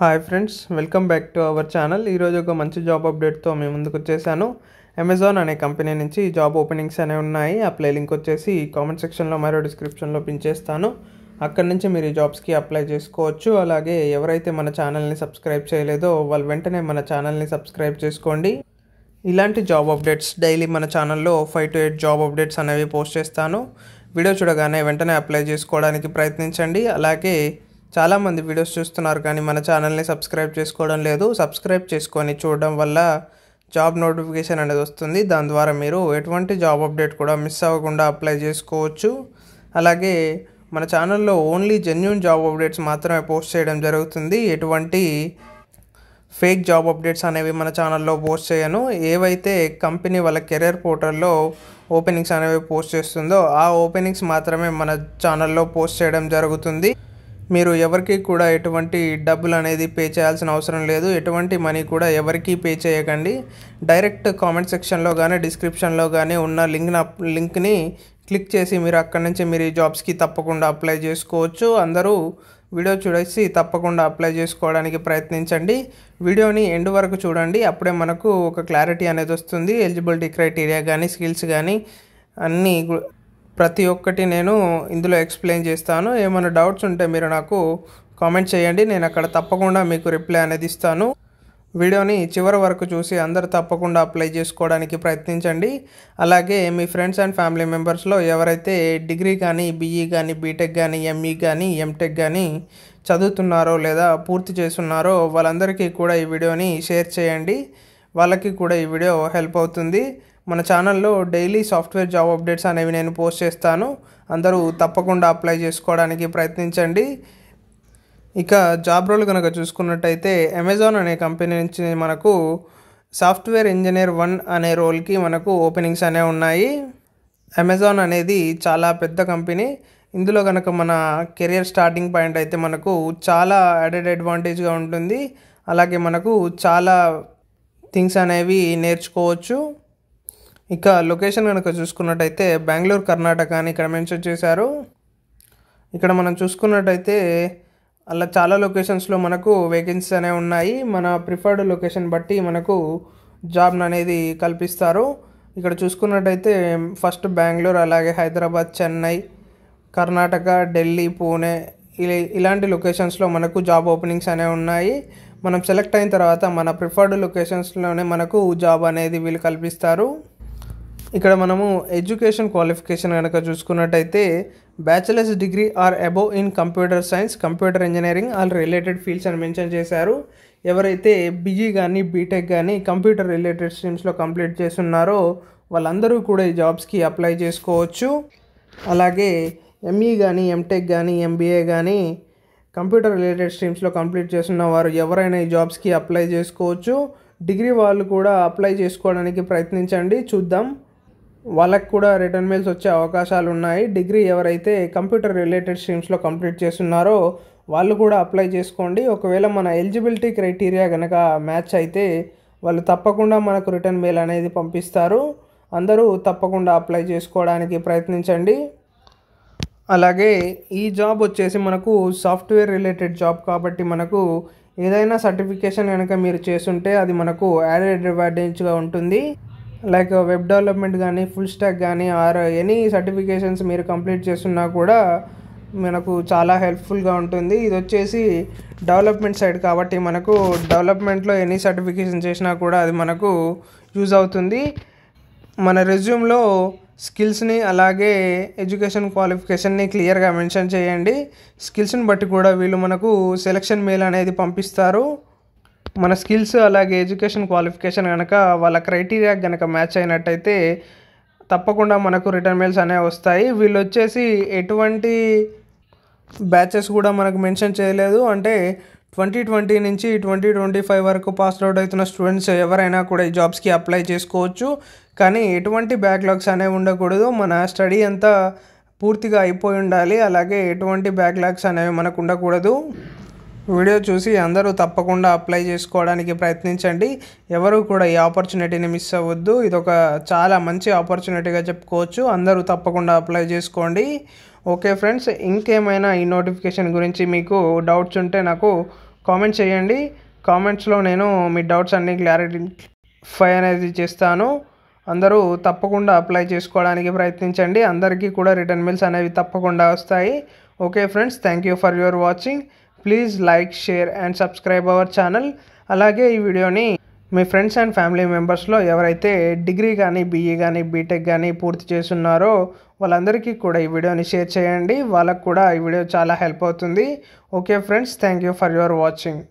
Hi friends, welcome back to our channel. ఈరోజు ఒక మంచి జాబ్ అప్డేట్తో మేము ముందుకు వచ్చేసాను. అమెజాన్ అనే కంపెనీ నుంచి జాబ్ ఓపెనింగ్స్ అనేవి ఉన్నాయి. అప్లై లింక్ వచ్చేసి కామెంట్ సెక్షన్లో మరియు డిస్క్రిప్షన్లో పిన్ చేస్తాను. అక్కడి నుంచి మీరు ఈ జాబ్స్కి అప్లై చేసుకోవచ్చు. అలాగే ఎవరైతే మన ఛానల్ని సబ్స్క్రైబ్ చేయలేదో వాళ్ళు వెంటనే మన ఛానల్ని సబ్స్క్రైబ్ చేసుకోండి. ఇలాంటి జాబ్ అప్డేట్స్ డైలీ మన ఛానల్లో 5 to 8 జాబ్ అప్డేట్స్ అనేవి పోస్ట్ చేస్తాను. వీడియో చూడగానే వెంటనే అప్లై చేసుకోవడానికి ప్రయత్నించండి. అలాగే చాలామంది వీడియోస్ చూస్తున్నారు కానీ మన ఛానల్ని సబ్స్క్రైబ్ చేసుకోవడం లేదు. సబ్స్క్రైబ్ చేసుకొని చూడడం వల్ల జాబ్ నోటిఫికేషన్ అనేది వస్తుంది. దాని ద్వారా మీరు ఎటువంటి జాబ్ అప్డేట్ కూడా మిస్ అవ్వకుండా అప్లై చేసుకోవచ్చు. అలాగే మన ఛానల్లో ఓన్లీ జెన్యూన్ జాబ్ అప్డేట్స్ మాత్రమే పోస్ట్ చేయడం జరుగుతుంది. ఎటువంటి ఫేక్ జాబ్ అప్డేట్స్ అనేవి మన ఛానల్లో పోస్ట్ చేయను. ఏవైతే కంపెనీ వాళ్ళ కెరీర్ పోర్టల్లో ఓపెనింగ్స్ అనేవి పోస్ట్ చేస్తుందో ఆ ఓపెనింగ్స్ మాత్రమే మన ఛానల్లో పోస్ట్ చేయడం జరుగుతుంది. మీరు ఎవరికి కూడా ఎటువంటి డబ్బులు అనేది పే చేయాల్సిన అవసరం లేదు. ఎటువంటి మనీ కూడా ఎవరికి పే చేయకండి. డైరెక్ట్ కామెంట్ సెక్షన్లో కానీ డిస్క్రిప్షన్లో కానీ ఉన్న లింక్ని క్లిక్ చేసి మీరు అక్కడి నుంచి మీరు ఈ జాబ్స్కి తప్పకుండా అప్లై చేసుకోవచ్చు. అందరూ వీడియో చూడేసి తప్పకుండా అప్లై చేసుకోవడానికి ప్రయత్నించండి. వీడియోని ఎండ్ వరకు చూడండి. అప్పుడే మనకు ఒక క్లారిటీ అనేది వస్తుంది. ఎలిజిబిలిటీ క్రైటీరియా కానీ స్కిల్స్ కానీ అన్నీ ప్రతి ఒక్కటి నేను ఇందులో ఎక్స్ప్లెయిన్ చేస్తాను. ఏమైనా డౌట్స్ ఉంటే మీరు నాకు కామెంట్ చేయండి. నేను అక్కడ తప్పకుండా మీకు రిప్లై అనేది ఇస్తాను. వీడియోని చివరి వరకు చూసి అందరూ తప్పకుండా అప్లై చేసుకోవడానికి ప్రయత్నించండి. అలాగే మీ ఫ్రెండ్స్ అండ్ ఫ్యామిలీ మెంబర్స్లో ఎవరైతే డిగ్రీ కానీ బీఈ కానీ బీటెక్ కానీ ఎంఈ కానీ ఎంటెక్ కానీ చదువుతున్నారో లేదా పూర్తి చేస్తున్నారో వాళ్ళందరికీ కూడా ఈ వీడియోని షేర్ చేయండి. వాళ్ళకి కూడా ఈ వీడియో హెల్ప్ అవుతుంది. మన ఛానల్లో డైలీ సాఫ్ట్వేర్ జాబ్ అప్డేట్స్ అనేవి నేను పోస్ట్ చేస్తాను. అందరూ తప్పకుండా అప్లై చేసుకోవడానికి ప్రయత్నించండి. ఇక జాబ్ రోల్ కనుక చూసుకున్నట్టయితే అమెజాన్ అనే కంపెనీ నుంచి మనకు సాఫ్ట్వేర్ ఇంజనీర్ 1 అనే రోల్కి మనకు ఓపెనింగ్స్ అనేవి ఉన్నాయి. అమెజాన్ అనేది చాలా పెద్ద కంపెనీ. ఇందులో కనుక మన కెరియర్ స్టార్టింగ్ పాయింట్ అయితే మనకు చాలా యాడెడ్ అడ్వాంటేజ్గా ఉంటుంది. అలాగే మనకు చాలా థింగ్స్ అనేవి నేర్చుకోవచ్చు. ఇక లొకేషన్ కనుక చూసుకున్నట్టయితే బెంగళూరు, కర్ణాటక అని ఇక్కడ మెన్షన్ చేశారు. ఇక్కడ మనం చూసుకున్నట్టయితే అలా చాలా లొకేషన్స్లో మనకు వేకెన్సీస్ అనేవి ఉన్నాయి. మన ప్రిఫర్డ్ లొకేషన్ బట్టి మనకు జాబ్ అనేది కల్పిస్తారు. ఇక్కడ చూసుకున్నట్టయితే ఫస్ట్ బెంగళూరు, అలాగే హైదరాబాద్, చెన్నై, కర్ణాటక, ఢిల్లీ, పూణే ఇలాంటి లొకేషన్స్లో మనకు జాబ్ ఓపెనింగ్స్ అనేవి ఉన్నాయి. మనం సెలెక్ట్ అయిన తర్వాత మన ప్రిఫర్డ్ లొకేషన్స్లోనే మనకు జాబ్ అనేది వీళ్ళు కల్పిస్తారు. ఇక్కడ మనము ఎడ్యుకేషన్ క్వాలిఫికేషన్ కనుక చూసుకున్నట్టయితే bachelors degree or above in computer science, computer engineering all related fields అని మెన్షన్ చేశారు. ఎవరైతే బీఈ కానీ బీటెక్ కానీ కంప్యూటర్ రిలేటెడ్ స్ట్రీమ్స్లో కంప్లీట్ చేస్తున్నారో వాళ్ళందరూ కూడా ఈ జాబ్స్కి అప్లై చేసుకోవచ్చు. అలాగే ఎంఈ కానీ ఎంటెక్ కానీ ఎంబీఏ కానీ కంప్యూటర్ రిలేటెడ్ స్ట్రీమ్స్లో కంప్లీట్ చేస్తున్న వారు ఎవరైనా ఈ జాబ్స్కి అప్లై చేసుకోవచ్చు. డిగ్రీ వాళ్ళు కూడా అప్లై చేసుకోవడానికి ప్రయత్నించండి. చూద్దాం, వాళ్ళకు కూడా రిటర్న్ మెయిల్స్ వచ్చే అవకాశాలు ఉన్నాయి. డిగ్రీ ఎవరైతే కంప్యూటర్ రిలేటెడ్ స్ట్రీమ్స్లో కంప్లీట్ చేస్తున్నారో వాళ్ళు కూడా అప్లై చేసుకోండి. ఒకవేళ మన ఎలిజిబిలిటీ క్రైటీరియా కనుక మ్యాచ్ అయితే వాళ్ళు తప్పకుండా మనకు రిటర్న్ మెయిల్ అనేది పంపిస్తారు. అందరూ తప్పకుండా అప్లై చేసుకోవడానికి ప్రయత్నించండి. అలాగే ఈ జాబ్ వచ్చేసి మనకు సాఫ్ట్వేర్ రిలేటెడ్ జాబ్ కాబట్టి మనకు ఏదైనా సర్టిఫికేషన్ కనుక మీరు చేస్తుంటే అది మనకు యాడెడ్ అడ్వాంటేజ్గా ఉంటుంది. లైక్ వెబ్ డెవలప్మెంట్ కానీ ఫుల్ స్టాక్ కానీ ఆర్ ఎనీ సర్టిఫికేషన్స్ మీరు కంప్లీట్ చేస్తున్నా కూడా మనకు చాలా హెల్ప్ఫుల్గా ఉంటుంది. ఇది వచ్చేసి డెవలప్మెంట్ సైడ్ కాబట్టి మనకు డెవలప్మెంట్లో ఎనీ సర్టిఫికేషన్ చేసినా కూడా అది మనకు యూజ్ అవుతుంది. మన రెజ్యూమ్లో స్కిల్స్ని అలాగే ఎడ్యుకేషన్ క్వాలిఫికేషన్ని క్లియర్గా మెన్షన్ చేయండి. స్కిల్స్ని బట్టి కూడా వీళ్ళు మనకు సెలక్షన్ మెయిల్ అనేది పంపిస్తారు. మన స్కిల్స్ అలాగే ఎడ్యుకేషన్ క్వాలిఫికేషన్ కనుక వాళ్ళ క్రైటీరియా కనుక మ్యాచ్ అయినట్టయితే తప్పకుండా మనకు రిటర్న్ మెయిల్స్ అనేవి వస్తాయి. వీళ్ళు వచ్చేసి ఎటువంటి బ్యాచెస్ కూడా మనకు మెన్షన్ చేయలేదు. అంటే 2020 నుంచి 2025 వరకు పాస్ అవుట్ అవుతున్న స్టూడెంట్స్ ఎవరైనా కూడా ఈ జాబ్స్కి అప్లై చేసుకోవచ్చు. కానీ ఎటువంటి బ్యాక్లాగ్స్ అనేవి ఉండకూడదు. మన స్టడీ అంతా పూర్తిగా అయిపోయి ఉండాలి. అలాగే ఎటువంటి బ్యాక్లాగ్స్ అనేవి మనకు ఉండకూడదు. వీడియో చూసి అందరూ తప్పకుండా అప్లై చేసుకోవడానికి ప్రయత్నించండి. ఎవరు కూడా ఈ ఆపర్చునిటీని మిస్ అవ్వద్దు. ఇది ఒక చాలా మంచి ఆపర్చునిటీగా చెప్పుకోవచ్చు. అందరూ తప్పకుండా అప్లై చేసుకోండి. ఓకే ఫ్రెండ్స్, ఇంకేమైనా ఈ నోటిఫికేషన్ గురించి మీకు డౌట్స్ ఉంటే నాకు కామెంట్ చేయండి. కామెంట్స్లో నేను మీ డౌట్స్ అన్నీ క్లారిఫై అనేది చేస్తాను. అందరూ తప్పకుండా అప్లై చేసుకోవడానికి ప్రయత్నించండి. అందరికీ కూడా రిటర్న్ మెయిల్స్ అనేవి తప్పకుండా వస్తాయి. Okay friends, thank you for your watching. Please like, share and subscribe our channel. అలాగే ఈ వీడియోని మీ ఫ్రెండ్స్ అండ్ ఫ్యామిలీ మెంబర్స్లో ఎవరైతే డిగ్రీ కానీ, బీఈ కానీ, బీటెక్ కానీ పూర్తి చేస్తున్నారో వాళ్ళందరికీ కూడా ఈ వీడియోని షేర్ చేయండి. వాళ్ళకు కూడా ఈ వీడియో చాలా హెల్ప్ అవుతుంది. Okay friends, thank you for your watching.